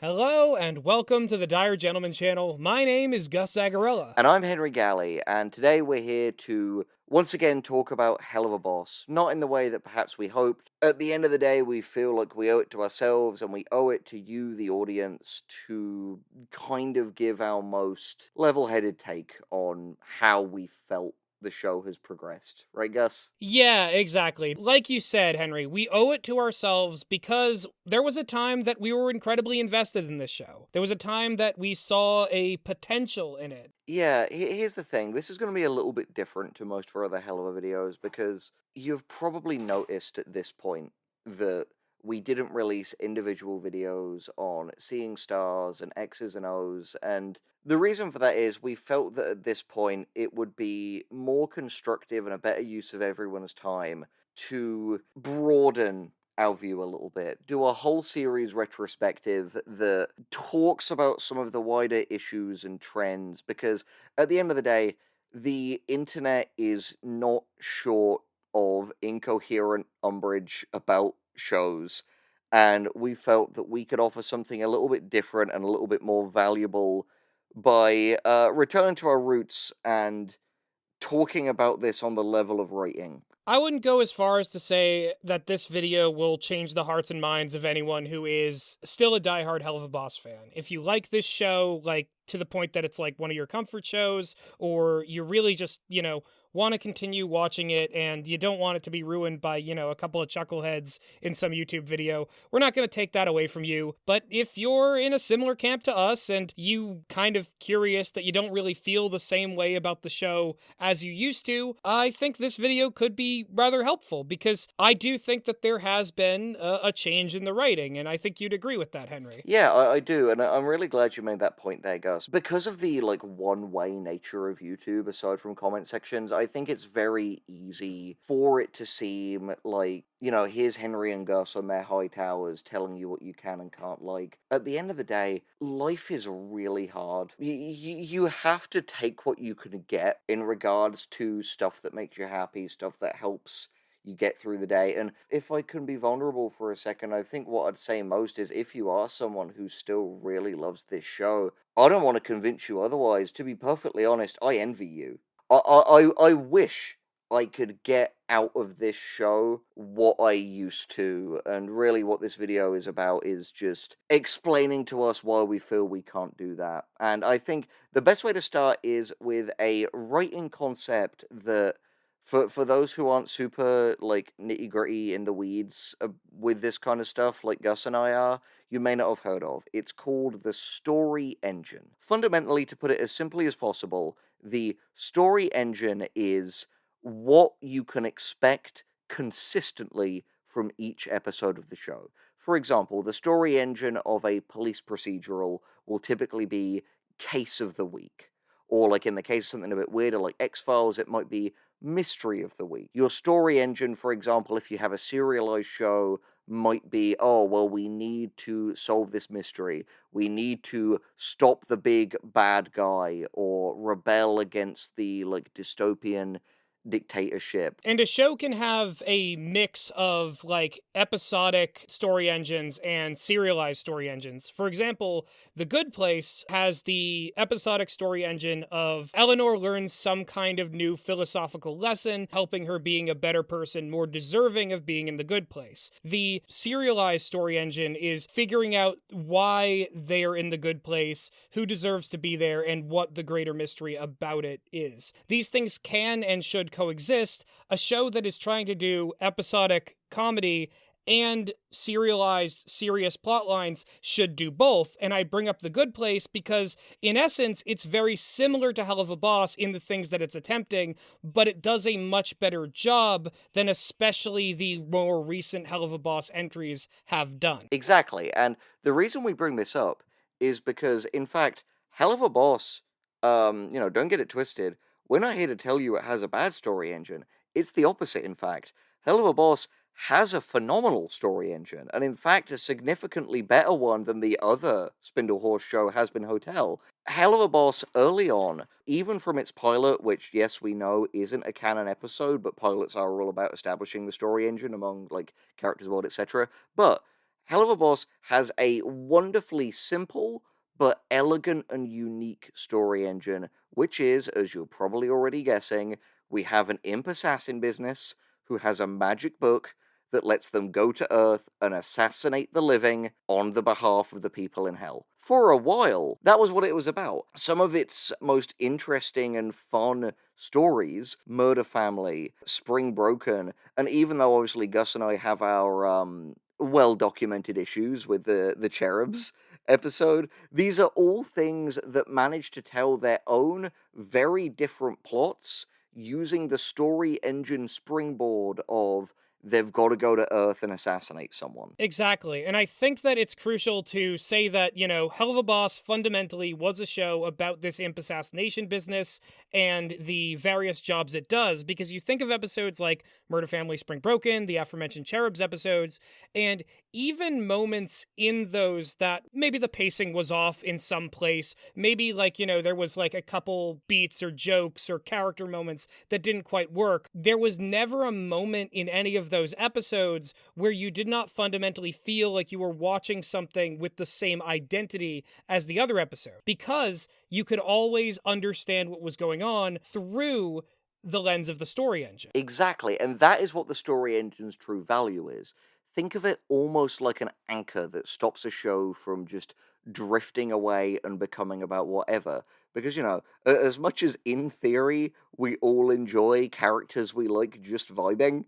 Hello and welcome to the Dire Gentleman channel. My name is Gus Zagarella. And I'm Henry Galley, and today we're here to once again talk about Helluva Boss. Not in the way that perhaps we hoped. At the end of the day, we feel like we owe it to ourselves and we owe it to you, the audience, to kind of give our most level headed take on how we felt the show has progressed. Right, Gus? Yeah, exactly. Like you said, Henry, we owe it to ourselves because there was a time that we were incredibly invested in this show. There was a time that we saw a potential in it. Yeah, here's the thing. This is going to be a little bit different to most of our other Helluva videos because you've probably noticed at this point that we didn't release individual videos on Seeing Stars and X's and O's, and the reason for that is we felt that at this point it would be more constructive and a better use of everyone's time to broaden our view a little bit, do a whole series retrospective that talks about some of the wider issues and trends, because at the end of the day, the internet is not short of incoherent umbrage about shows, and we felt that we could offer something a little bit different and a little bit more valuable by returning to our roots and talking about this on the level of writing. I wouldn't go as far as to say that this video will change the hearts and minds of anyone who is still a diehard Helluva Boss fan. If you like this show, like, to the point that it's like one of your comfort shows, or you really just, want to continue watching it and you don't want it to be ruined by, a couple of chuckleheads in some YouTube video, we're not going to take that away from you. But if you're in a similar camp to us and you kind of curious that you don't really feel the same way about the show as you used to, I think this video could be rather helpful because I do think that there has been a change in the writing, and I think you'd agree with that, Henry. Yeah, I do, and I'm really glad you made that point there, Gus. Because of the one-way nature of YouTube, aside from comment sections, I think it's very easy for it to seem like, here's Henry and Gus on their high towers telling you what you can and can't like. At the end of the day, life is really hard. You have to take what you can get in regards to stuff that makes you happy, stuff that helps you get through the day. And if I can be vulnerable for a second, I think what I'd say most is if you are someone who still really loves this show, I don't want to convince you otherwise. To be perfectly honest, I envy you. I wish I could get out of this show what I used to, and really what this video is about is just explaining to us why we feel we can't do that. And I think the best way to start is with a writing concept that for those who aren't super nitty gritty in the weeds with this kind of stuff, like Gus and I are, you may not have heard of. It's called the story engine. Fundamentally, to put it as simply as possible, the story engine is what you can expect consistently from each episode of the show. For example, the story engine of a police procedural will typically be case of the week. Or, like in the case of something a bit weirder, like X-Files, it might be mystery of the week. Your story engine, for example, if you have a serialized show, might be, oh, well, we need to solve this mystery. We need to stop the big bad guy or rebel against the, dystopian dictatorship. And a show can have a mix of episodic story engines and serialized story engines. For example, The Good Place has the episodic story engine of Eleanor learns some kind of new philosophical lesson, helping her being a better person, more deserving of being in the good place. The serialized story engine is figuring out why they're in the good place, who deserves to be there, and what the greater mystery about it is. These things can and should coexist. A show that is trying to do episodic comedy and serialized serious plot lines should do both. And I bring up The Good Place because in essence it's very similar to Helluva Boss in the things that it's attempting, but it does a much better job than especially the more recent Helluva Boss entries have done. Exactly, and the reason we bring this up is because, in fact, Helluva Boss, don't get it twisted, we're not here to tell you it has a bad story engine. It's the opposite, in fact. Helluva Boss has a phenomenal story engine, and in fact, a significantly better one than the other Spindle Horse show, Has Been Hotel. Helluva Boss, early on, even from its pilot, which, yes, we know isn't a canon episode, but pilots are all about establishing the story engine among, characters, world, etc., but Helluva Boss has a wonderfully simple but elegant and unique story engine, which is, as you're probably already guessing, we have an imp assassin business who has a magic book that lets them go to Earth and assassinate the living on the behalf of the people in Hell. For a while, that was what it was about. Some of its most interesting and fun stories, Murder Family, Spring Broken, and even though obviously Gus and I have our well documented issues with the cherubs episode, these are all things that manage to tell their own very different plots using the story engine springboard of they've got to go to Earth and assassinate someone. Exactly. And I think that it's crucial to say that, Helluva Boss fundamentally was a show about this imp assassination business and the various jobs it does, because you think of episodes like Murder Family, Spring Broken, the aforementioned Cherubs episodes, and even moments in those that maybe the pacing was off in some place, maybe there was like a couple beats or jokes or character moments that didn't quite work. There was never a moment in any of those episodes where you did not fundamentally feel like you were watching something with the same identity as the other episode, because you could always understand what was going on through the lens of the story engine. Exactly, and that is what the story engine's true value is. Think of it almost like an anchor that stops a show from just drifting away and becoming about whatever. Because, as much as in theory we all enjoy characters we like just vibing,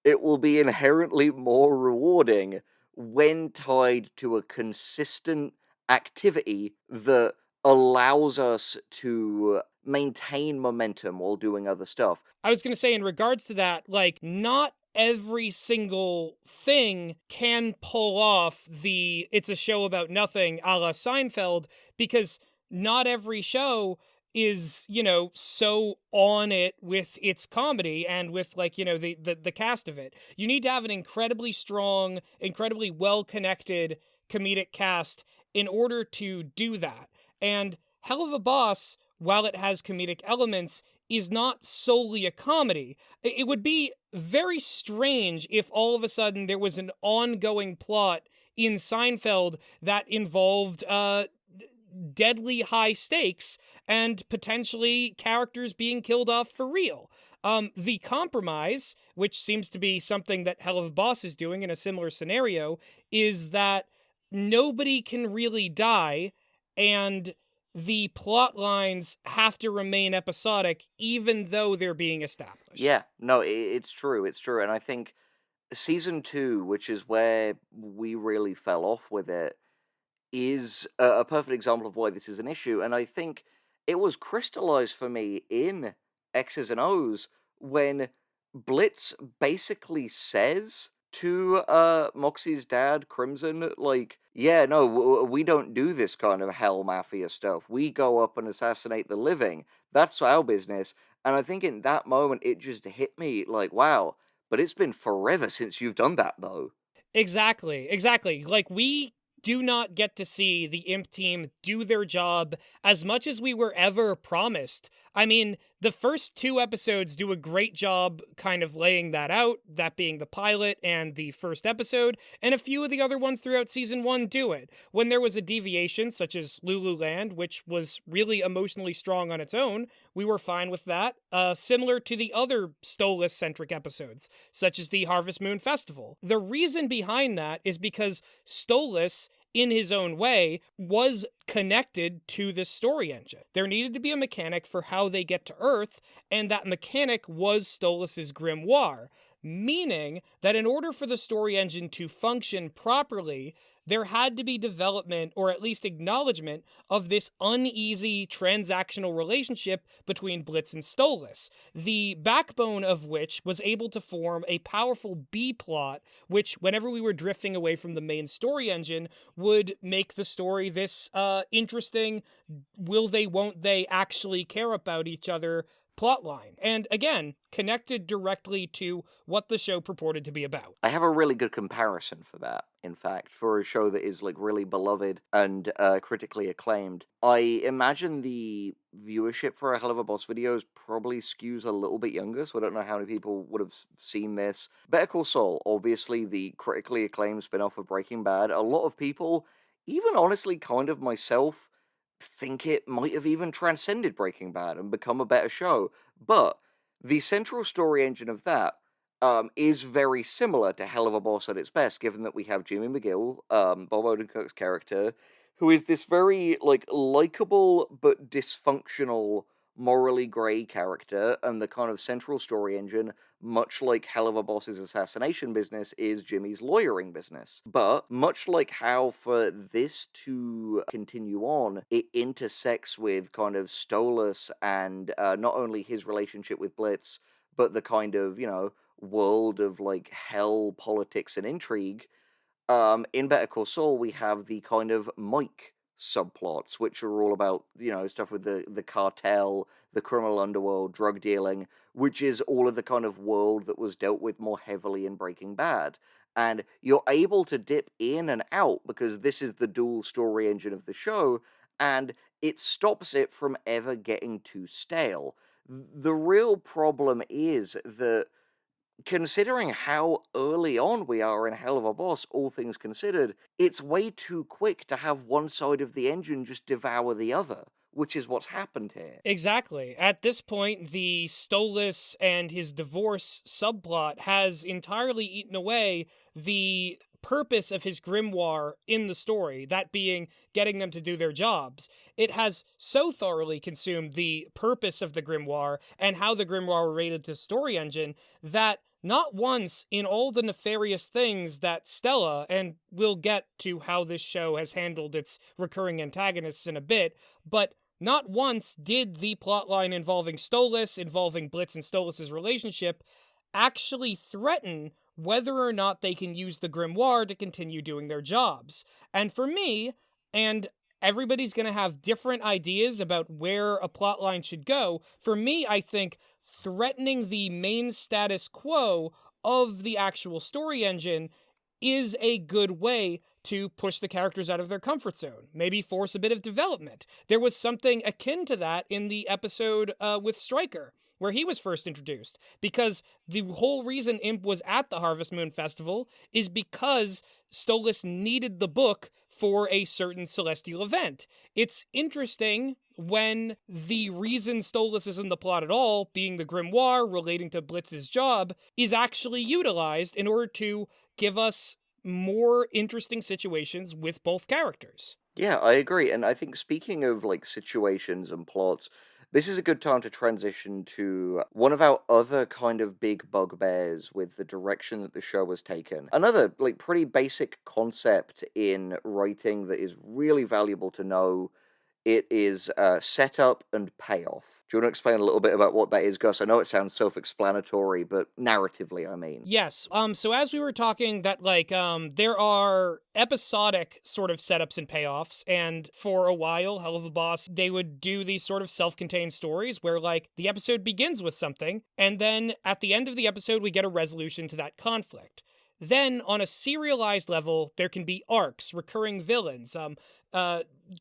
it will be inherently more rewarding when tied to a consistent activity that allows us to maintain momentum while doing other stuff. I was going to say, in regards to that, not every single thing can pull off the it's a show about nothing a la Seinfeld, because not every show is, so on it with its comedy and with the cast of it. You need to have an incredibly strong, incredibly well-connected comedic cast in order to do that. And Hell of a Boss, while it has comedic elements, is not solely a comedy. It would be very strange if all of a sudden there was an ongoing plot in Seinfeld that involved deadly high stakes and potentially characters being killed off for real. The compromise, which seems to be something that Hell of a Boss is doing in a similar scenario, is that nobody can really die, and the plot lines have to remain episodic even though they're being established. Yeah, no, it's true, it's true. And I think season two, which is where we really fell off with it, is a perfect example of why this is an issue. And I think it was crystallized for me in X's and O's when Blitz basically says to Moxxie's dad, Crimson, like, yeah, no, we don't do this kind of hell mafia stuff. We go up and assassinate the living. That's our business. And I think in that moment, it just hit me like, wow, but it's been forever since you've done that, though. Exactly, exactly. We do not get to see the Imp team do their job as much as we were ever promised. I mean, the first two episodes do a great job kind of laying that out, that being the pilot and the first episode, and a few of the other ones throughout season one do it. When there was a deviation, such as Lululand, which was really emotionally strong on its own, we were fine with that, similar to the other Stolas-centric episodes, such as the Harvest Moon Festival. The reason behind that is because Stolas, in his own way, was connected to this story engine. There needed to be a mechanic for how they get to Earth, and that mechanic was Stolas' grimoire, meaning that in order for the story engine to function properly, there had to be development, or at least acknowledgement, of this uneasy transactional relationship between Blitz and Stolas, the backbone of which was able to form a powerful B-plot, which, whenever we were drifting away from the main story engine, would make the story this interesting, will they, won't they actually care about each other plotline, and again, connected directly to what the show purported to be about. I have a really good comparison for that, in fact, for a show that is like really beloved and critically acclaimed. I imagine the viewership for a Helluva Boss videos probably skews a little bit younger, so I don't know how many people would have seen this. Better Call Saul, obviously the critically acclaimed spin-off of Breaking Bad. A lot of people, even honestly kind of myself, think it might have even transcended Breaking Bad and become a better show. But the central story engine of that is very similar to Helluva Boss at its best, given that we have Jimmy McGill, Bob Odenkirk's character, who is this very like likable but dysfunctional, morally grey character, and the kind of central story engine, much like Helluva Boss's assassination business, is Jimmy's lawyering business. But much like how for this to continue on, it intersects with kind of Stolas and not only his relationship with Blitz, but the kind of, world of like hell politics and intrigue. In Better Call Saul, we have the kind of Mike subplots, which are all about, stuff with the cartel, the criminal underworld, drug dealing, which is all of the kind of world that was dealt with more heavily in Breaking Bad. And you're able to dip in and out because this is the dual story engine of the show, and it stops it from ever getting too stale. The real problem is that considering how early on we are in Helluva Boss, all things considered, it's way too quick to have one side of the engine just devour the other, which is what's happened here. Exactly. At this point, the Stolas and his divorce subplot has entirely eaten away the purpose of his grimoire in the story, that being getting them to do their jobs. It has so thoroughly consumed the purpose of the grimoire and how the grimoire related to story engine that not once in all the nefarious things that Stella, and we'll get to how this show has handled its recurring antagonists in a bit, but not once did the plotline involving Stolas, involving Blitz and Stolas' relationship, actually threaten whether or not they can use the grimoire to continue doing their jobs. And for me, and everybody's going to have different ideas about where a plotline should go, for me, I think threatening the main status quo of the actual story engine is a good way to push the characters out of their comfort zone, maybe force a bit of development. There was something akin to that in the episode with Stryker, where he was first introduced, because the whole reason Imp was at the Harvest Moon Festival is because Stolas needed the book for a certain celestial event. It's interesting when the reason Stolas is in the plot at all, being the grimoire relating to Blitz's job, is actually utilized in order to give us more interesting situations with both characters. Yeah, I agree. And I think speaking of like situations and plots, this is a good time to transition to one of our other kind of big bugbears with the direction that the show has taken. Another like pretty basic concept in writing that is really valuable to know. It is setup and payoff. Do you want to explain a little bit about what that is, Gus? I know it sounds self-explanatory, but narratively, I mean. Yes. So as we were talking, that there are episodic sort of setups and payoffs, and for a while, Helluva Boss, they would do these sort of self-contained stories where like the episode begins with something, and then at the end of the episode, we get a resolution to that conflict. Then, on a serialized level, there can be arcs, recurring villains,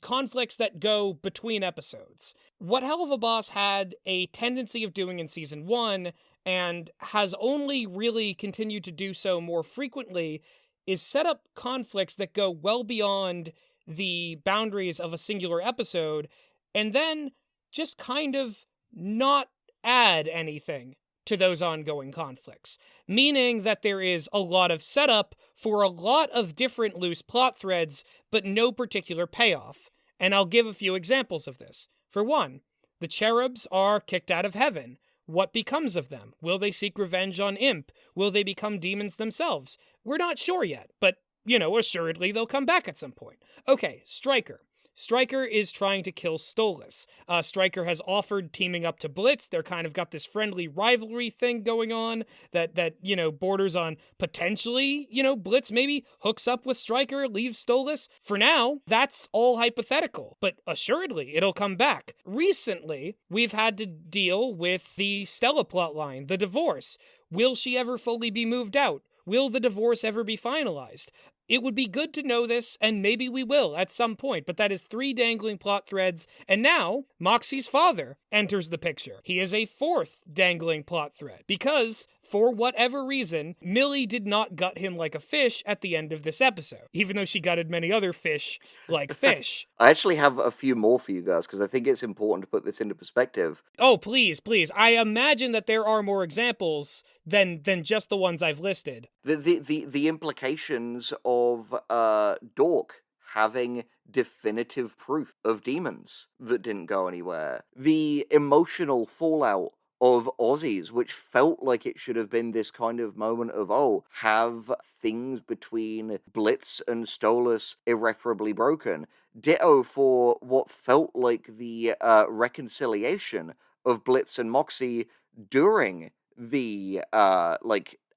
conflicts that go between episodes. What Helluva Boss had a tendency of doing in Season 1, and has only really continued to do so more frequently, is set up conflicts that go well beyond the boundaries of a singular episode, and then just kind of not add anything to those ongoing conflicts, meaning that there is a lot of setup for a lot of different loose plot threads, but no particular payoff. And I'll give a few examples of this. For one, the cherubs are kicked out of heaven. What becomes of them? Will they seek revenge on Imp? Will they become demons themselves? We're not sure yet, but, assuredly they'll come back at some point. Okay, Stryker. Stryker is trying to kill Stolas. Stryker has offered teaming up to Blitz. They're kind of got this friendly rivalry thing going on that borders on potentially, Blitz maybe hooks up with Stryker, leaves Stolas. For now, that's all hypothetical, but assuredly it'll come back. Recently, we've had to deal with the Stella plotline, the divorce. Will she ever fully be moved out? Will the divorce ever be finalized? It would be good to know this, and maybe we will at some point, but that is 3 dangling plot threads, and now Moxxie's father enters the picture. He is a 4th dangling plot thread, because, for whatever reason, Millie did not gut him like a fish at the end of this episode, even though she gutted many other fish like fish. I actually have a few more for you guys, because I think it's important to put this into perspective. Oh, please, please. I imagine that there are more examples than just the ones I've listed. The implications of Dork having definitive proof of demons that didn't go anywhere. The emotional fallout of Aussies, which felt like it should have been this kind of moment of, oh, have things between Blitz and Stolas irreparably broken. Ditto for what felt like the reconciliation of Blitz and Moxxie during the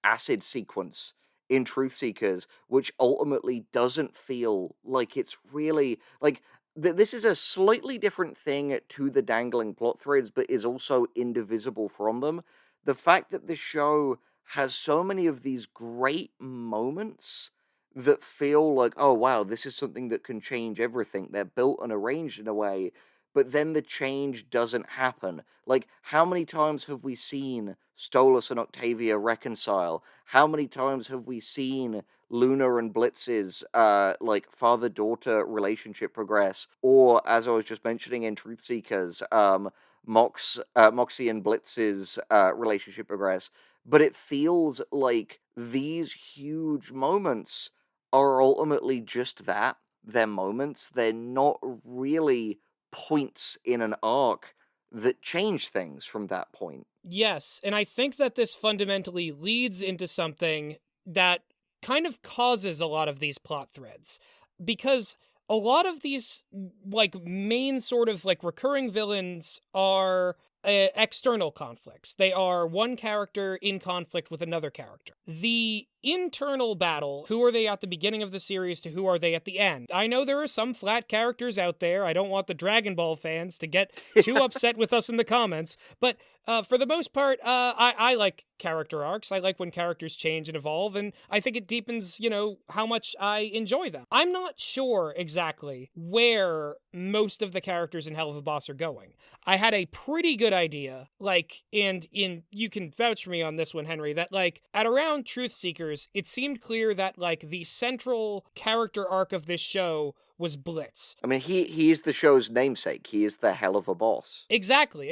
acid sequence in Truth Seekers, which ultimately doesn't feel like it's really like this is a slightly different thing to the dangling plot threads, but is also indivisible from them. The fact that the show has so many of these great moments that feel like, oh wow, this is something that can change everything. They're built and arranged in a way, but then the change doesn't happen. Like, how many times have we seen Stolas and Octavia reconcile? How many times have we seen Luna and Blitz's father-daughter relationship progress? Or, as I was just mentioning in Truth Seekers, Moxxie and Blitz's relationship progress. But it feels like these huge moments are ultimately just that. They're moments. They're not really points in an arc that change things from that point. Yes, and I think that this fundamentally leads into something that kind of causes a lot of these plot threads. Because a lot of these, main sort of, recurring villains are external conflicts. They are one character in conflict with another character. The internal battle, who are they at the beginning of the series to who are they at the end? I know there are some flat characters out there. I don't want the Dragon Ball fans to get too upset with us in the comments, but for the most part, I like character arcs. I like when characters change and evolve, and I think it deepens, how much I enjoy them. I'm not sure exactly where most of the characters in Helluva Boss are going. I had a pretty good idea, and you can vouch for me on this one, Henry, that, at around Truth Seekers, it seemed clear that, the central character arc of this show was Blitz. I mean, he is the show's namesake. He is the Helluva Boss. Exactly.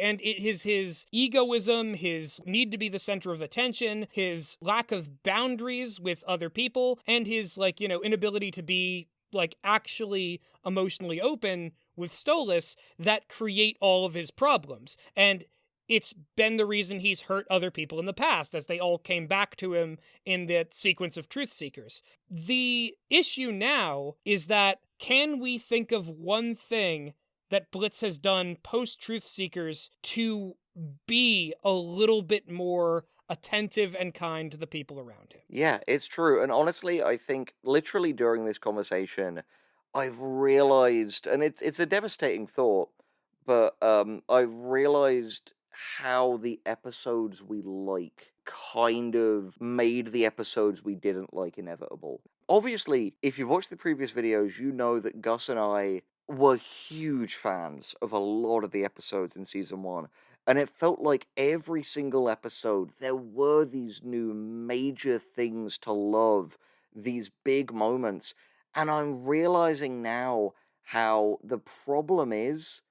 And his egoism, his need to be the center of attention, his lack of boundaries with other people, and his, inability to be, actually emotionally open with Stolas that create all of his problems. And it's been the reason he's hurt other people in the past, as they all came back to him in that sequence of Truth Seekers. The issue now is that, can we think of one thing that Blitz has done post-Truth Seekers to be a little bit more attentive and kind to the people around him? Yeah, it's true. And honestly, I think literally during this conversation, I've realized, and it's a devastating thought, but I've realized how the episodes we like kind of made the episodes we didn't like inevitable. Obviously, if you've watched the previous videos, you know that Gus and I were huge fans of a lot of the episodes in season 1. And it felt like every single episode, there were these new major things to love, these big moments. And I'm realizing now how the problem is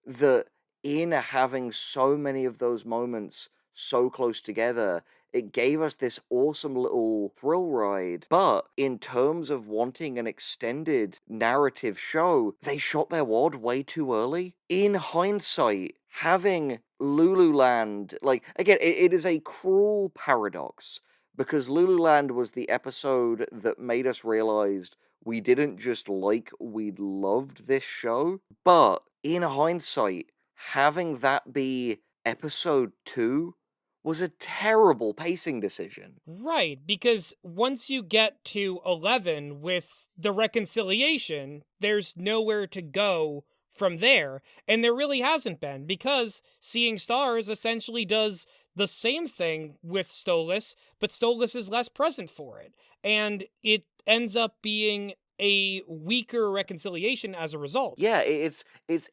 that in having so many of those moments so close together, it gave us this awesome little thrill ride. But in terms of wanting an extended narrative show, they shot their wad way too early. In hindsight, having Lululand, again, it is a cruel paradox, because Lululand was the episode that made us realize We didn't just like, we loved this show. But in hindsight, having that be episode 2 was a terrible pacing decision. Right, because once you get to 11 with the reconciliation, there's nowhere to go from there. And there really hasn't been, because Seeing Stars essentially does the same thing with Stolas, but Stolas is less present for it. And it ends up being a weaker reconciliation as a result. Yeah, it's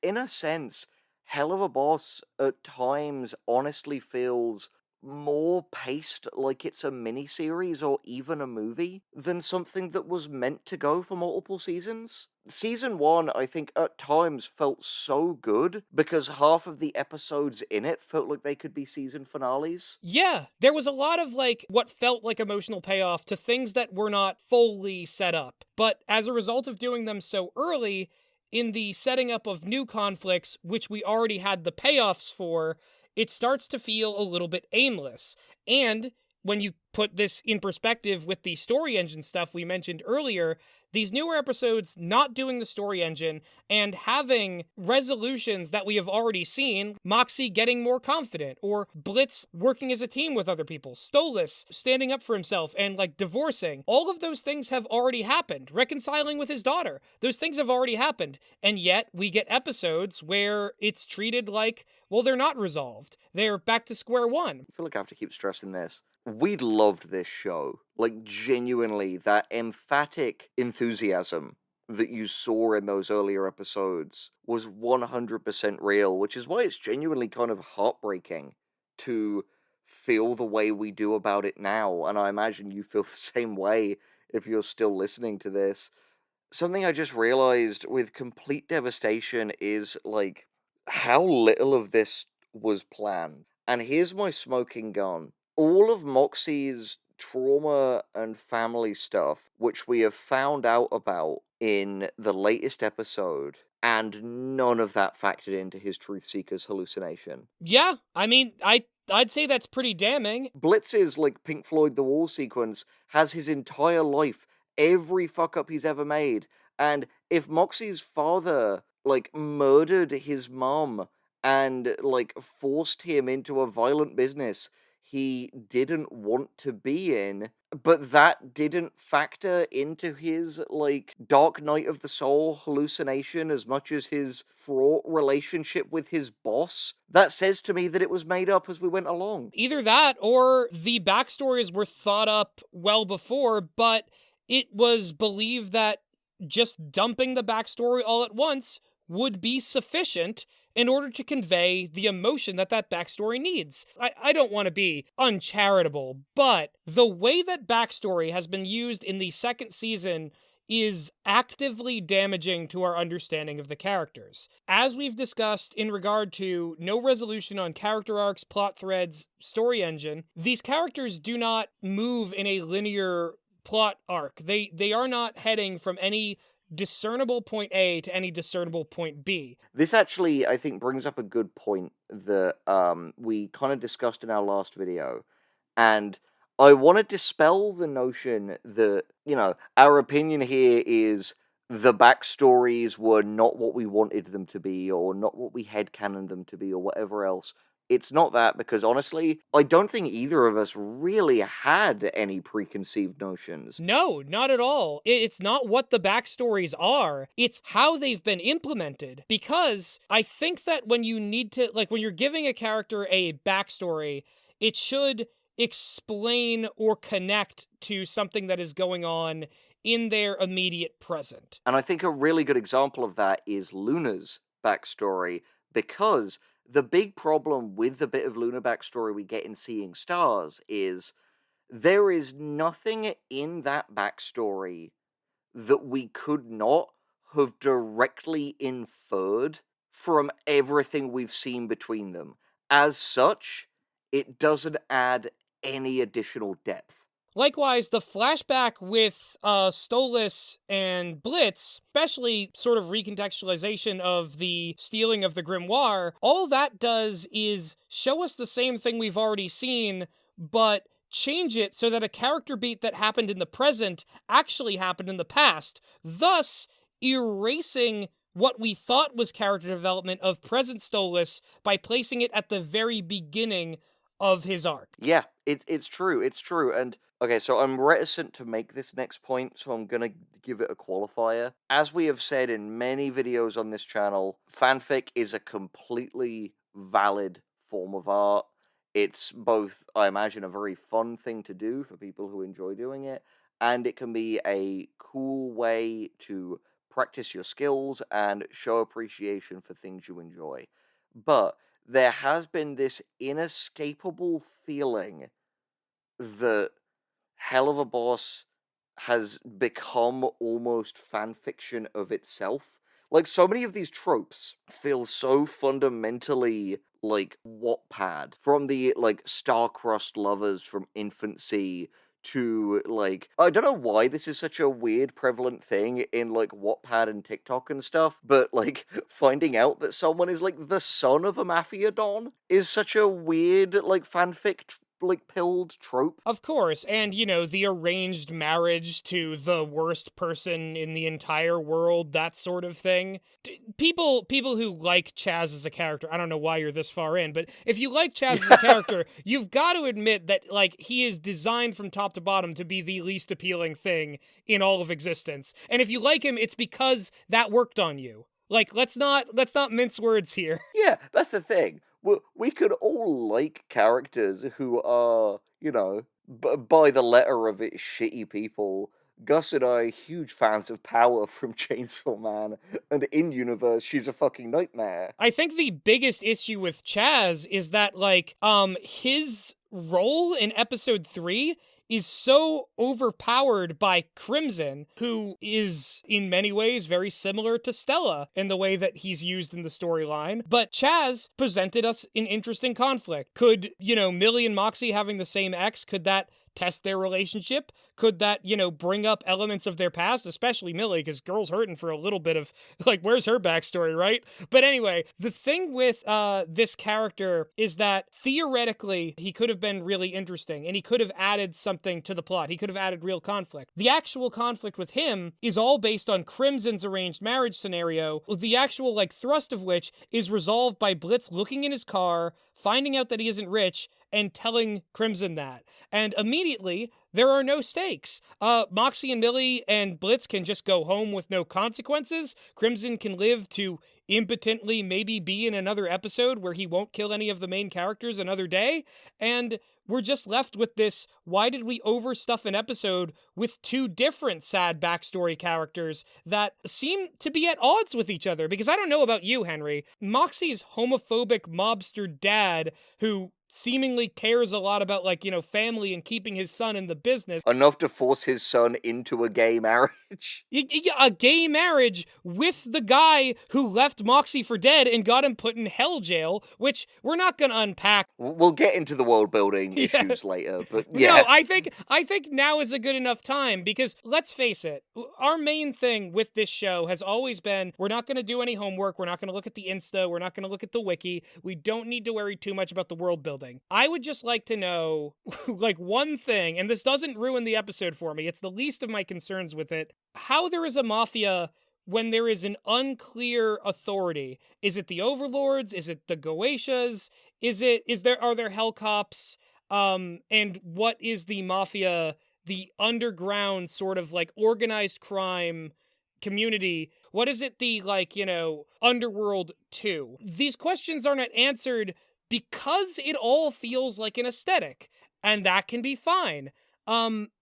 in a sense, Helluva Boss at times honestly feels more paced like it's a miniseries or even a movie than something that was meant to go for multiple seasons. Season 1, I think, at times felt so good because half of the episodes in it felt like they could be season finales. Yeah, there was a lot of like what felt like emotional payoff to things that were not fully set up. But as a result of doing them so early, in the setting up of new conflicts, which we already had the payoffs for, it starts to feel a little bit aimless. And when you put this in perspective with the story engine stuff we mentioned earlier, these newer episodes not doing the story engine and having resolutions that we have already seen, Moxxie getting more confident, or Blitz working as a team with other people, Stolas standing up for himself and like divorcing, all of those things have already happened. Reconciling with his daughter, those things have already happened. And yet we get episodes where it's treated like, well, they're not resolved. They're back to square one. I feel like I have to keep stressing this. We loved this show. Like, genuinely, that emphatic enthusiasm that you saw in those earlier episodes was 100% real, which is why it's genuinely kind of heartbreaking to feel the way we do about it now. And I imagine you feel the same way if you're still listening to this. Something I just realized with complete devastation is, like, how little of this was planned. And here's my smoking gun. All of Moxxie's trauma and family stuff, which we have found out about in the latest episode, and none of that factored into his Truth Seeker's hallucination. Yeah, I mean, I'd say that's pretty damning. Blitz's, like, Pink Floyd The Wall sequence has his entire life, every fuck up he's ever made. And if Moxie's father, like, murdered his mom and, like, forced him into a violent business he didn't want to be in, but that didn't factor into his, like, Dark Night of the Soul hallucination as much as his fraught relationship with his boss, that says to me that it was made up as we went along. Either that or the backstories were thought up well before, but it was believed that just dumping the backstory all at once would be sufficient in order to convey the emotion that that backstory needs. I don't want to be uncharitable, but the way that backstory has been used in the second season is actively damaging to our understanding of the characters. As we've discussed in regard to no resolution on character arcs, plot threads, story engine, these characters do not move in a linear plot arc. They are not heading from any discernible point A to any discernible point B. This actually, I think, brings up a good point that we kind of discussed in our last video. And I want to dispel the notion that, our opinion here is the backstories were not what we wanted them to be, or not what we headcanoned them to be, or whatever else. It's not that, because honestly, I don't think either of us really had any preconceived notions. No, not at all. It's not what the backstories are, it's how they've been implemented. Because I think that when you need to, like, when you're giving a character a backstory, it should explain or connect to something that is going on in their immediate present. And I think a really good example of that is Luna's backstory, because the big problem with the bit of Luna backstory we get in Seeing Stars is there is nothing in that backstory that we could not have directly inferred from everything we've seen between them. As such, it doesn't add any additional depth. Likewise, the flashback with Stolas and Blitz, especially sort of recontextualization of the stealing of the grimoire, all that does is show us the same thing we've already seen, but change it so that a character beat that happened in the present actually happened in the past, thus erasing what we thought was character development of present Stolas by placing it at the very beginning of his arc. Yeah, it's true, it's true, and okay, so I'm reticent to make this next point, so I'm gonna give it a qualifier. As we have said in many videos on this channel, fanfic is a completely valid form of art. It's both, I imagine, a very fun thing to do for people who enjoy doing it, and it can be a cool way to practice your skills and show appreciation for things you enjoy. But there has been this inescapable feeling that Helluva Boss has become almost fan fiction of itself. Like, so many of these tropes feel so fundamentally like Wattpad, from the like star-crossed lovers from infancy to like, I don't know why this is such a weird prevalent thing in like Wattpad and TikTok and stuff, but like finding out that someone is like the son of a mafia don is such a weird like fanfic like pilled trope. Of course, and the arranged marriage to the worst person in the entire world, that sort of thing. People who like Chaz as a character, I don't know why you're this far in, but if you like Chaz as a character, you've got to admit that like he is designed from top to bottom to be the least appealing thing in all of existence. And if you like him, it's because that worked on you. Like, let's not mince words here. Yeah, that's the thing. We could all like characters who are, by the letter of it, shitty people. Gus and I are huge fans of Power from Chainsaw Man, and in universe, she's a fucking nightmare. I think the biggest issue with Chaz is that, like, his role in episode 3 is so overpowered by Crimson, who is in many ways very similar to Stella in the way that he's used in the storyline. But Chaz presented us an interesting conflict. Could, Millie and Moxxie having the same ex, could that test their relationship? Could that, bring up elements of their past, especially Millie, because girl's hurting for a little bit of, like, where's her backstory, right? But anyway, the thing with this character is that theoretically he could have been really interesting, and he could have added something to the plot. He could have added real conflict. The actual conflict with him is all based on Crimson's arranged marriage scenario, the actual, like, thrust of which is resolved by Blitz looking in his car, finding out that he isn't rich, and telling Crimson that. And immediately, there are no stakes. Moxxie and Millie and Blitz can just go home with no consequences. Crimson can live to impotently maybe be in another episode where he won't kill any of the main characters another day. And we're just left with this, why did we overstuff an episode with two different sad backstory characters that seem to be at odds with each other? Because I don't know about you, Henry. Moxie's homophobic mobster dad, who seemingly cares a lot about, like, family and keeping his son in the business. Enough to force his son into a gay marriage. A gay marriage with the guy who left Moxxie for dead and got him put in hell jail, which we're not going to unpack. We'll get into the world building issues later, but yeah. No, I think now is a good enough time, because let's face it, our main thing with this show has always been, we're not going to do any homework, we're not going to look at the Insta, we're not going to look at the wiki, we don't need to worry too much about the world building. I would just like to know, like, one thing, and this doesn't ruin the episode for me, it's the least of my concerns with it, how there is a mafia when there is an unclear authority. Is it the overlords? Is it the Goetias? Are there Hellcops? And what is the mafia, the underground sort of like organized crime community? What is it, the, like, underworld too? These questions are not answered because it all feels like an aesthetic, and that can be fine.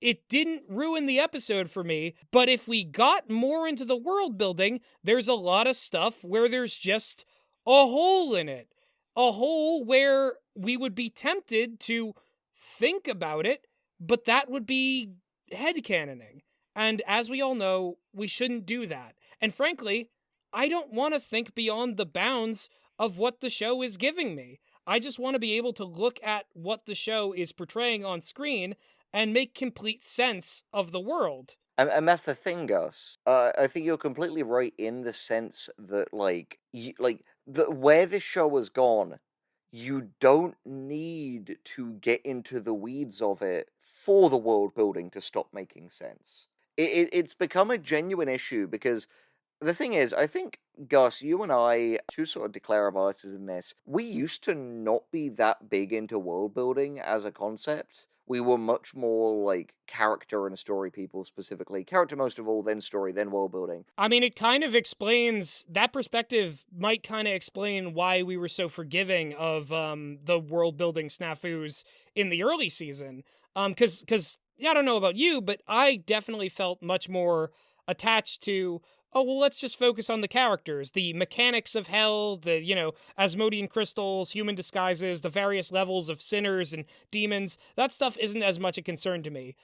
It didn't ruin the episode for me, but if we got more into the world building, there's a lot of stuff where there's just a hole in it. A hole where we would be tempted to think about it, but that would be headcanoning. And as we all know, we shouldn't do that. And frankly, I don't want to think beyond the bounds of what the show is giving me. I just want to be able to look at what the show is portraying on screen and make complete sense of the world. And that's the thing, Gus. I think you're completely right in the sense that, like, where this show has gone, you don't need to get into the weeds of it for the world building to stop making sense. It's become a genuine issue because the thing is, I think, Gus, you and I, to sort of declare our biases in this, we used to not be that big into world building as a concept. We were much more like character and story people specifically. Character most of all, then story, then world building. I mean, it kind of explains that perspective might kind of explain why we were so forgiving of the world building snafus in the early season. Cuz yeah, I don't know about you, but I definitely felt much more attached to, oh, well, let's just focus on the characters, the mechanics of hell, the, Asmodean crystals, human disguises, the various levels of sinners and demons. That stuff isn't as much a concern to me.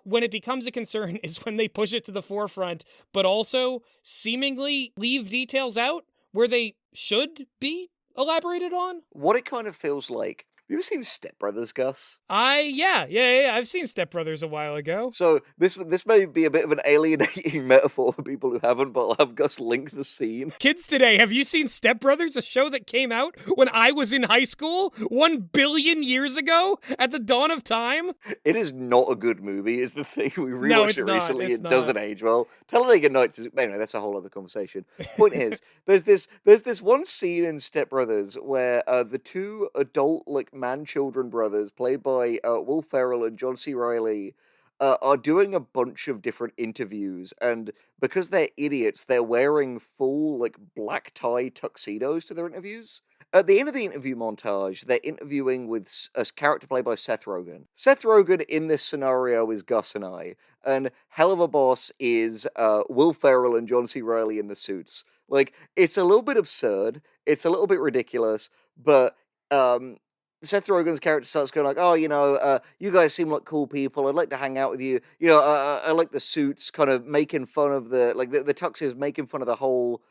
When it becomes a concern is when they push it to the forefront, but also seemingly leave details out where they should be elaborated on. What it kind of feels like. Have you ever seen Step Brothers, Gus? Yeah. I've seen Step Brothers a while ago. So this may be a bit of an alienating metaphor for people who haven't, but I'll have Gus link the scene. Kids today, have you seen Step Brothers, a show that came out when I was in high school 1 billion years ago at the dawn of time? It is not a good movie, is the thing. We No, rewatched it's it not, recently. it's It not. doesn't age well. Talladega Nights is anyway. That's a whole other conversation. Point is, there's this one scene in Step Brothers where the two adult like man children brothers, played by Will Ferrell and John C. Reilly, are doing a bunch of different interviews, and because they're idiots, they're wearing full like black tie tuxedos to their interviews. At the end of the interview montage, they're interviewing with a character played by Seth Rogen. Seth Rogen in this scenario is Gus and I, and Helluva Boss is Will Ferrell and John C. Reilly in the suits. Like, it's a little bit absurd, it's a little bit ridiculous, but um, Seth Rogen's character starts going like, "Oh, you guys seem like cool people. I'd like to hang out with you. I like the suits, kind of making fun of the tuxes, making fun of the whole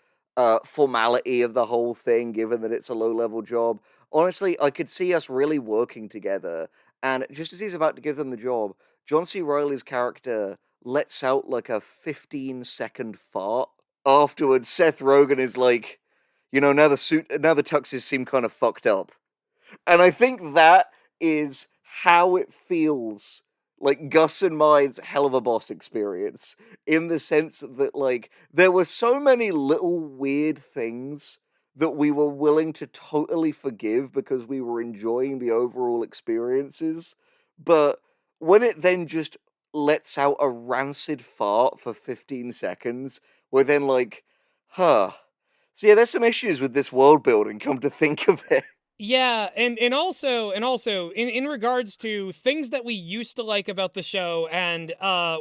formality of the whole thing, given that it's a low level job. Honestly, I could see us really working together. And just as he's about to give them the job, John C. Reilly's character lets out like a 15-second fart. Afterwards, Seth Rogen is like, now the tuxes seem kind of fucked up. And I think that is how it feels like Gus and mine's Helluva Boss experience, in the sense that like there were so many little weird things that we were willing to totally forgive because we were enjoying the overall experiences, but when it then just lets out a rancid fart for 15 seconds, we're then like, huh. So yeah, there's some issues with this world building, come to think of it. Yeah, and also in regards to things that we used to like about the show and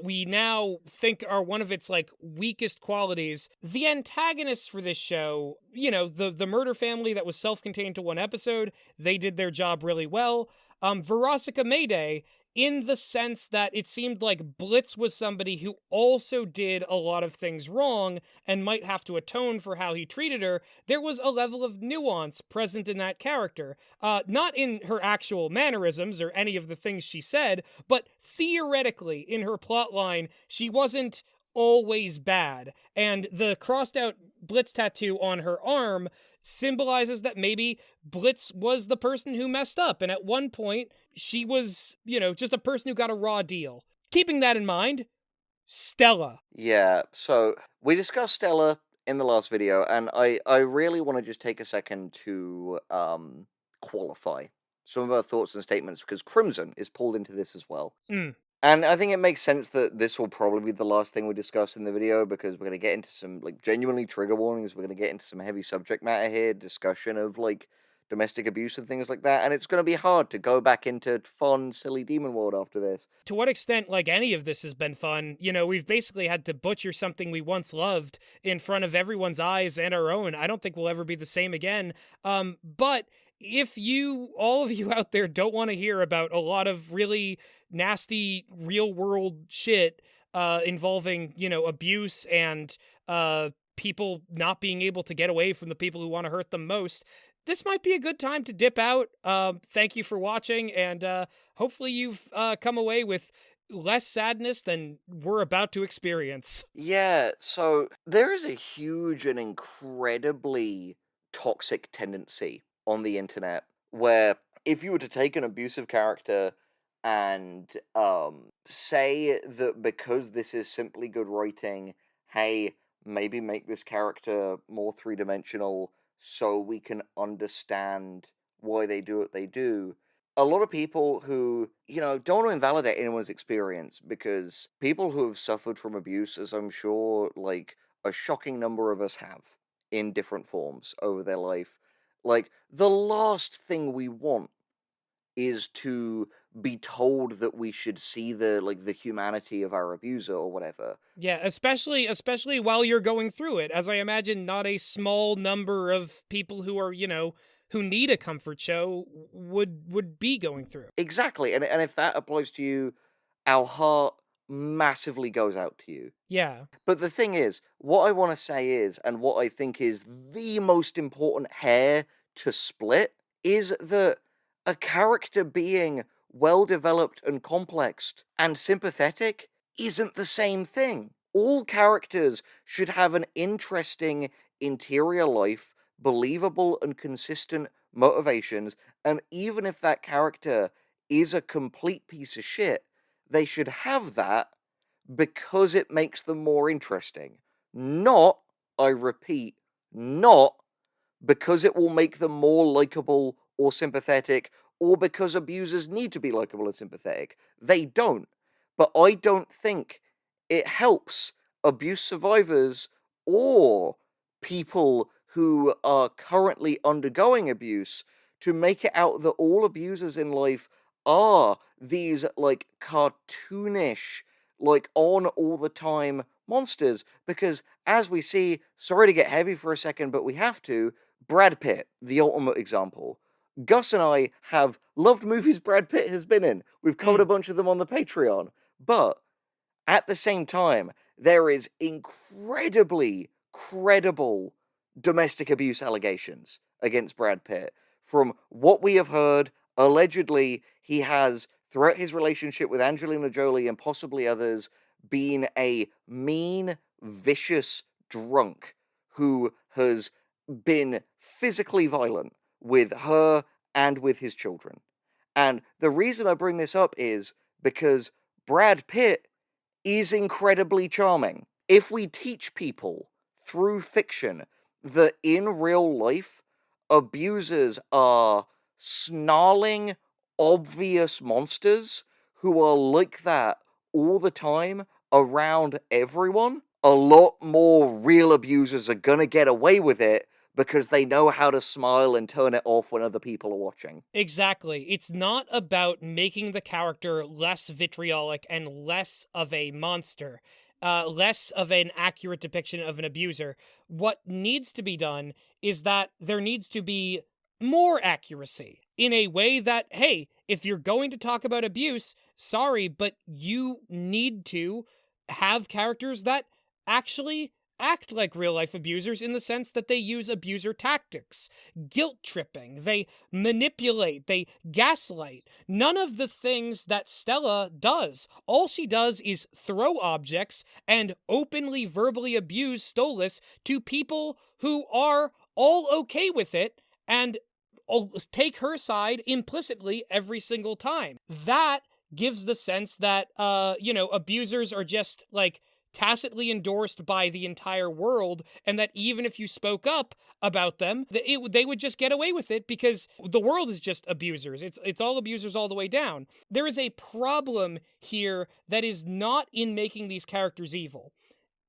we now think are one of its like weakest qualities, the antagonists for this show, the murder family that was self-contained to one episode, they did their job really well. Verosika Mayday, in the sense that it seemed like Blitz was somebody who also did a lot of things wrong and might have to atone for how he treated her. There was a level of nuance present in that character. Not in her actual mannerisms or any of the things she said, but theoretically in her plotline, she wasn't always bad. And the crossed out Blitz tattoo on her arm symbolizes that maybe Blitz was the person who messed up. And at one point, she was, just a person who got a raw deal. Keeping that in mind, Stella. Yeah, so we discussed Stella in the last video, and I really want to just take a second to qualify some of our thoughts and statements, because Crimson is pulled into this as well. Mm. And I think it makes sense that this will probably be the last thing we discuss in the video, because we're going to get into some, like, genuinely trigger warnings. We're going to get into some heavy subject matter here, discussion of, like, domestic abuse and things like that, and it's going to be hard to go back into fun, silly Demon World after this. To what extent, like, any of this has been fun, we've basically had to butcher something we once loved in front of everyone's eyes and our own. I don't think we'll ever be the same again. But if all of you out there don't want to hear about a lot of really nasty real world shit involving, abuse and people not being able to get away from the people who want to hurt them most, this might be a good time to dip out. Thank you for watching, and hopefully you've come away with less sadness than we're about to experience. Yeah, so there is a huge and incredibly toxic tendency on the internet where if you were to take an abusive character and say that because this is simply good writing, hey, maybe make this character more three-dimensional so we can understand why they do what they do. A lot of people who, don't want to invalidate anyone's experience, because people who have suffered from abuse, as I'm sure, like, a shocking number of us have in different forms over their life, like, the last thing we want is to be told that we should see the humanity of our abuser or whatever. Yeah, especially while you're going through it, as I imagine not a small number of people who are, who need a comfort show would be going through. Exactly, and if that applies to you, our heart massively goes out to you. Yeah. But the thing is, what I want to say is, and what I think is the most important hair to split, is that a character being well developed and complex and sympathetic isn't the same thing. All characters should have an interesting interior life, believable and consistent motivations, and even if that character is a complete piece of shit, they should have that because it makes them more interesting. Not, I repeat, not because it will make them more likable or sympathetic, or because abusers need to be likable and sympathetic. They don't. But I don't think it helps abuse survivors or people who are currently undergoing abuse to make it out that all abusers in life are these, like, cartoonish, like, on all the time monsters. Because, as we see, sorry to get heavy for a second, but we have to, Brad Pitt, the ultimate example. Gus and I have loved movies Brad Pitt has been in. We've covered a bunch of them on the Patreon. But at the same time, there is incredibly credible domestic abuse allegations against Brad Pitt. From what we have heard, allegedly, he has, throughout his relationship with Angelina Jolie and possibly others, been a mean, vicious drunk who has been physically violent with her and with his children. And the reason I bring this up is because Brad Pitt is incredibly charming. If we teach people through fiction that in real life, abusers are snarling, obvious monsters who are like that all the time around everyone, a lot more real abusers are gonna get away with it because they know how to smile and turn it off when other people are watching. Exactly. It's not about making the character less vitriolic and less of a monster, less of an accurate depiction of an abuser. What needs to be done is that there needs to be more accuracy in a way that, hey, if you're going to talk about abuse, sorry, but you need to have characters that actually act like real life abusers in the sense that they use abuser tactics, guilt tripping, they manipulate, they gaslight. None of the things that Stella does. All she does is throw objects and openly verbally abuse Stolas to people who are all okay with it and take her side implicitly every single time. That gives the sense that, abusers are just like tacitly endorsed by the entire world, and that even if you spoke up about them, they would just get away with it because the world is just abusers. It's all abusers all the way down. There is a problem here that is not in making these characters evil.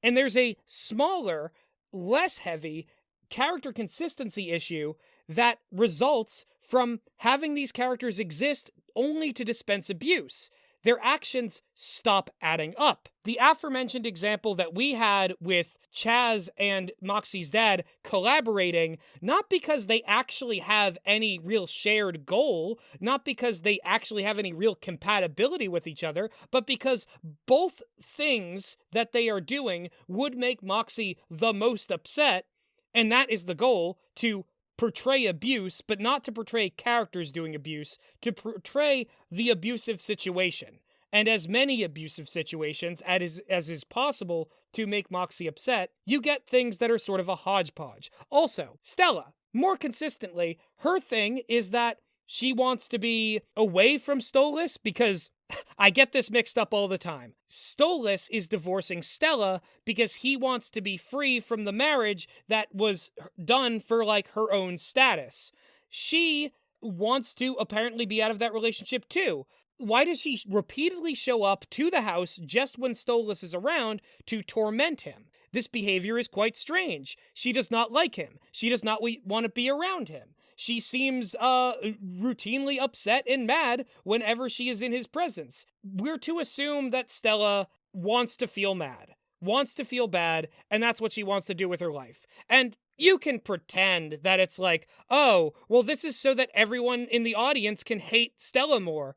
And there's a smaller, less heavy character consistency issue that results from having these characters exist only to dispense abuse. Their actions stop adding up. The aforementioned example that we had with Chaz and Moxxie's dad collaborating, not because they actually have any real shared goal, not because they actually have any real compatibility with each other, but because both things that they are doing would make Moxxie the most upset, and that is the goal, to portray abuse, but not to portray characters doing abuse, to portray the abusive situation. And as many abusive situations as is possible to make Moxxie upset, you get things that are sort of a hodgepodge. Also, Stella, more consistently, her thing is that She wants to be away from Stolas because I get this mixed up all the time. Stolas is divorcing Stella because he wants to be free from the marriage that was done for like her own status. She wants to apparently be out of that relationship too. Why does she repeatedly show up to the house just when Stolas is around to torment him? This behavior is quite strange. She does not like him. She does not want to be around him. She seems routinely upset and mad whenever she is in his presence. We're to assume that Stella wants to feel mad, wants to feel bad, and that's what she wants to do with her life. And you can pretend that it's like, oh, well, this is so that everyone in the audience can hate Stella more.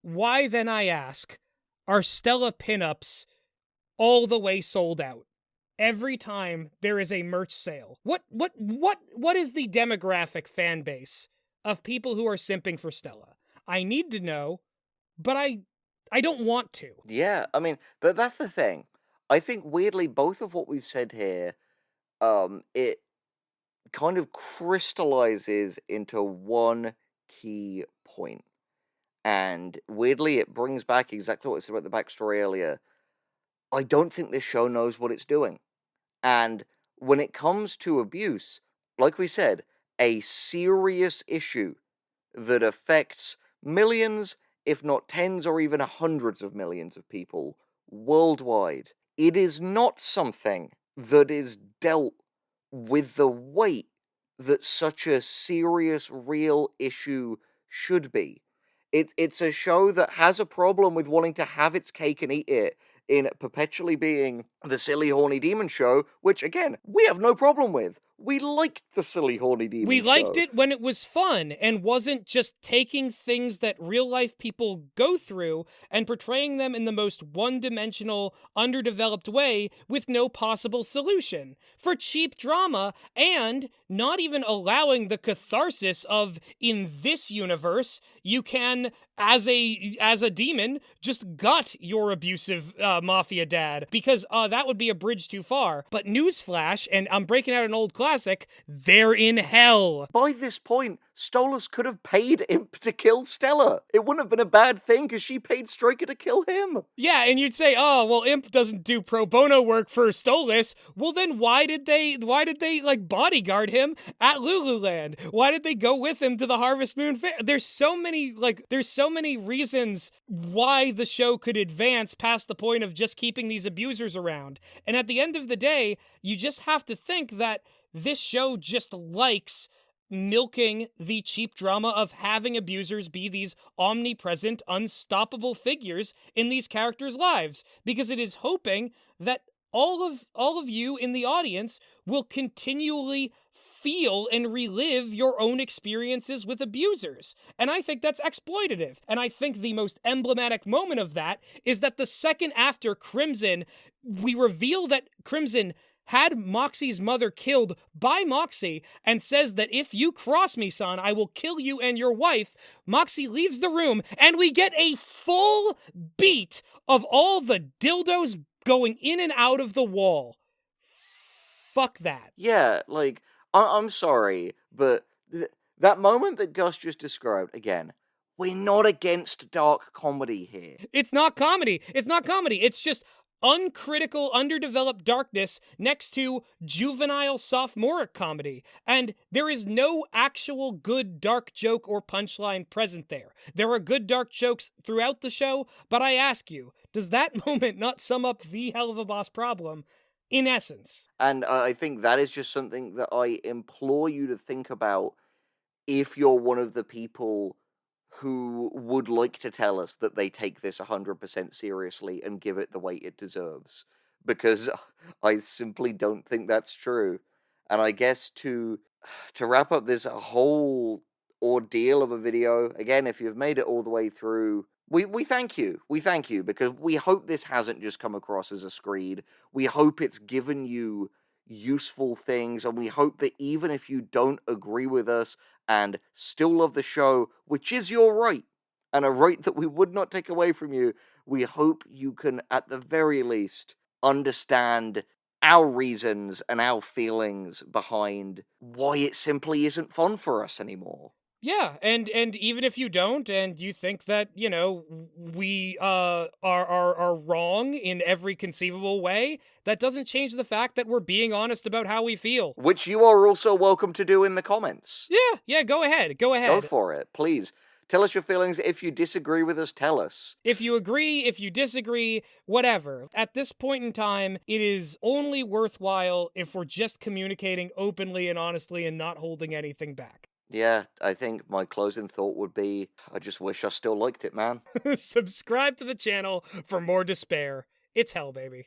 Why then, I ask, are Stella pinups all the way sold out every time there is a merch sale? What is the demographic fan base of people who are simping for Stella? I need to know, but I don't want to. Yeah, I mean, but that's the thing. I think weirdly, both of what we've said here, it kind of crystallizes into one key point. And weirdly, it brings back exactly what I said about the backstory earlier. I don't think this show knows what it's doing. And when it comes to abuse, like we said, a serious issue that affects millions, if not tens or even hundreds of millions of people worldwide, it is not something that is dealt with the weight that such a serious, real issue should be. It's a show that has a problem with wanting to have its cake and eat it, in perpetually being the silly, horny demon show, which, again, we have no problem with. We liked the silly, horny demon show. We liked it when it was fun and wasn't just taking things that real life people go through and portraying them in the most one-dimensional, underdeveloped way with no possible solution. For cheap drama, and not even allowing the catharsis of, in this universe, you can, as a demon, just gut your abusive mafia dad, because that would be a bridge too far. But newsflash, and I'm breaking out an old classic, they're in hell. By this point, Stolas could have paid Imp to kill Stella. It wouldn't have been a bad thing because she paid Striker to kill him. Yeah, and you'd say, oh, well, Imp doesn't do pro bono work for Stolas. Well, then why did they like bodyguard him at Lululand? Why did they go with him to the Harvest Moon Fair? There's so many reasons why the show could advance past the point of just keeping these abusers around. And at the end of the day, you just have to think that this show just likes milking the cheap drama of having abusers be these omnipresent, unstoppable figures in these characters' lives, because it is hoping that all of you in the audience will continually feel and relive your own experiences with abusers. And I think that's exploitative. And I think the most emblematic moment of that is that the second after Crimson, we reveal that Crimson had Moxxie's mother killed by Moxxie and says that if you cross me, son, I will kill you and your wife. Moxxie leaves the room and we get a full beat of all the dildos going in and out of the wall. Fuck that. Yeah, like, I'm sorry, but that moment that Gus just described, again, we're not against dark comedy here. It's not comedy. It's not comedy. It's just uncritical, underdeveloped darkness next to juvenile sophomoric comedy. And there is no actual good dark joke or punchline present there. There are good dark jokes throughout the show, but I ask you, does that moment not sum up the Helluva Boss problem in essence? And I think that is just something that I implore you to think about if you're one of the people who would like to tell us that they take this 100% seriously and give it the weight it deserves. Because I simply don't think that's true. And I guess to wrap up this whole ordeal of a video, again, if you've made it all the way through, we thank you. We thank you, because we hope this hasn't just come across as a screed. We hope it's given you useful things, and we hope that even if you don't agree with us and still love the show, which is your right, and a right that we would not take away from you, we hope you can, at the very least, understand our reasons and our feelings behind why it simply isn't fun for us anymore. Yeah, and even if you don't, and you think that, you know, we are wrong in every conceivable way, that doesn't change the fact that we're being honest about how we feel. Which you are also welcome to do in the comments. Yeah, go ahead, go Go ahead. for it, please. Tell us your feelings. If you disagree with us, tell us. If you agree, if you disagree, whatever. At this point in time, it is only worthwhile if we're just communicating openly and honestly and not holding anything back. Yeah, I think my closing thought would be, I just wish I still liked it, man. Subscribe to the channel for more despair. It's hell, baby.